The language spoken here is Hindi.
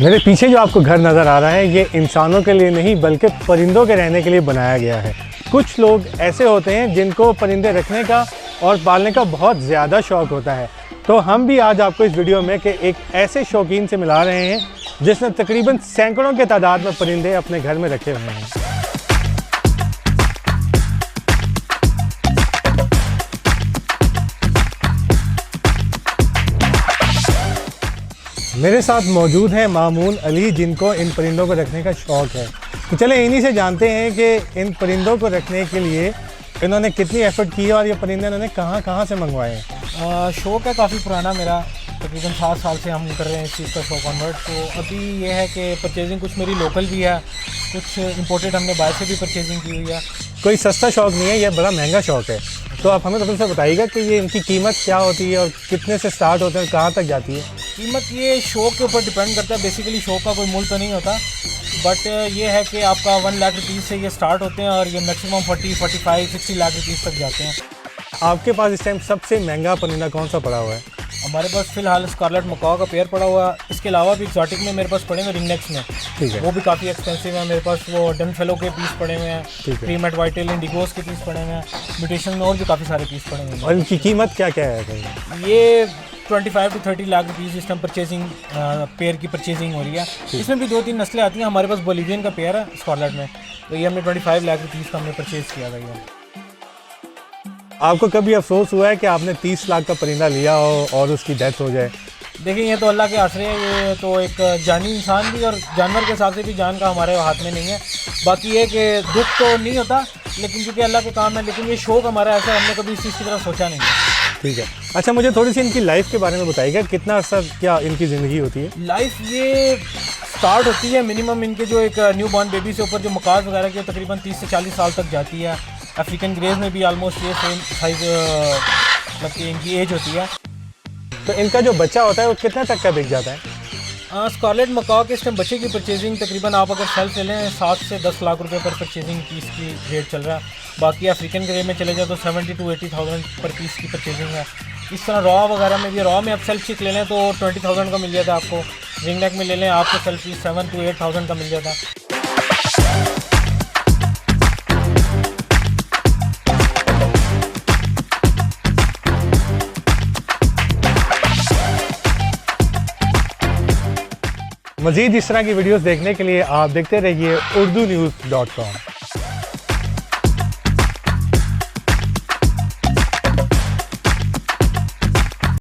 मेरे पीछे जो आपको घर नज़र आ रहा है ये इंसानों के लिए नहीं बल्कि परिंदों के रहने के लिए बनाया गया है। कुछ लोग ऐसे होते हैं जिनको परिंदे रखने का और पालने का बहुत ज़्यादा शौक़ होता है। तो हम भी आज आपको इस वीडियो में कि एक ऐसे शौकीन से मिला रहे हैं जिसने तकरीबन सैकड़ों के तादाद में परिंदे अपने घर में रखे हुए हैं। मेरे साथ मौजूद हैं मामून अली जिनको इन परिंदों को रखने का शौक़ है। तो चले इन्हीं से जानते हैं कि इन परिंदों को रखने के लिए इन्होंने कितनी एफ़र्ट की है और ये परिंदे इन्होंने कहाँ से मंगवाए हैं। शौक़ है काफ़ी पुराना मेरा, तकरीबन 7 साल से हम कर रहे हैं इस चीज़ का शौक़ कन्वर्ट। तो अभी ये है कि परचेजिंग कुछ मेरी लोकल भी है, कुछ इंपोर्टेड हमने बाहर से भी परचेजिंग की हुई है। कोई सस्ता शौक़ नहीं है, ये बड़ा महंगा शौक़ है। तो आप हमें थोड़ा सा बताइएगा कि ये इनकी कीमत क्या होती है और कितने से स्टार्ट होते हैं, कहाँ तक जाती है। कीमत ये शौक़ के ऊपर डिपेंड करता है। बेसिकली शौक़ का कोई मूल तो नहीं होता, बट ये है कि आपका 1 लाख रुपीज़ से ये स्टार्ट होते हैं और ये मैक्सिमम 40, 45, 60 लाख रुपीज़ तक जाते हैं। आपके पास इस टाइम सबसे महंगा परिंदा कौन सा पड़ा हुआ है? हमारे पास फ़िलहाल स्कारलेट मकाओ का पेयर पड़ा हुआ है। इसके अलावा भी एक्सोटिक में मेरे पास पड़े हुए रिंगनेक्स में, ठीक है, वो भी काफ़ी एक्सपेंसिव है। मेरे पास वो डन फेलो के पीस पड़े हुए हैं, प्रीमेट वाइटेल इंडिगोस के पीस पड़े हुए हैं, म्यूटेशन में और भी काफ़ी सारे पीस पड़े हुए हैं। और इनकी कीमत क्या क्या है? ये 25 to 30 लाख रुपीज़ इस टाइम परचेजिंग पेयर की परचेजिंग हो रही है। इसमें भी 2-3 नस्लें आती हैं। हमारे पास बोलिवियन का पेयर है स्कारलेट में, तो ये हमने 25 लाख रुपीज़ का हमने परचेज़ किया था। ये आपको कभी अफसोस हुआ है कि आपने 30 लाख का परिंदा लिया हो और उसकी डेथ हो जाए? देखिए, ये तो अल्लाह के आसरे है। ये तो एक जानी इंसान भी और जानवर के हिसाब से भी जान का हमारे हाथ में नहीं है। बाकी ये कि दुख तो नहीं होता, लेकिन क्योंकि अल्लाह के काम है। लेकिन ये शौक़ हमारा ऐसा, हमने कभी इस चीज़ की तरफ सोचा नहीं है। ठीक है, अच्छा मुझे थोड़ी सी इनकी लाइफ के बारे में बताइएगा, कितना अर्सा क्या इनकी ज़िंदगी होती है? लाइफ ये स्टार्ट होती है मिनिमम इनके जो एक न्यू बॉर्न बेबी से ऊपर जो मकाज वगैरह की तकरीबन 30 से 40 साल तक जाती है। अफ्रीकन ग्रेज में भी आलमोस्ट ये सेम साइज मतलब कि इनकी एज होती है। तो इनका जो बच्चा होता है वो कितने तक का बिक जाता है? स्कारलेट मकाओ के इस टाइम बच्चे की परचेजिंग तकरीबन आप अगर सेल्फ ले लें 7 से 10 लाख रुपए पर परचेजिंग पीस की रेट चल रहा है। बाकी अफ्रीकन ग्रे में चले जाए तो 70 to 80,000 पर पीस की परचेजिंग है। इस तरह रॉ वगैरह में भी, रॉ में आप सेल्फ चिक ले लें तो 20,000 का मिल जाता है आपको। रिंग नेक में ले लें आपको सेल्फ पीस 7 to 8,000 का मिल जाता है। मज़ीद इस तरह की वीडियोस देखने के लिए आप देखते रहिए urdunews.com।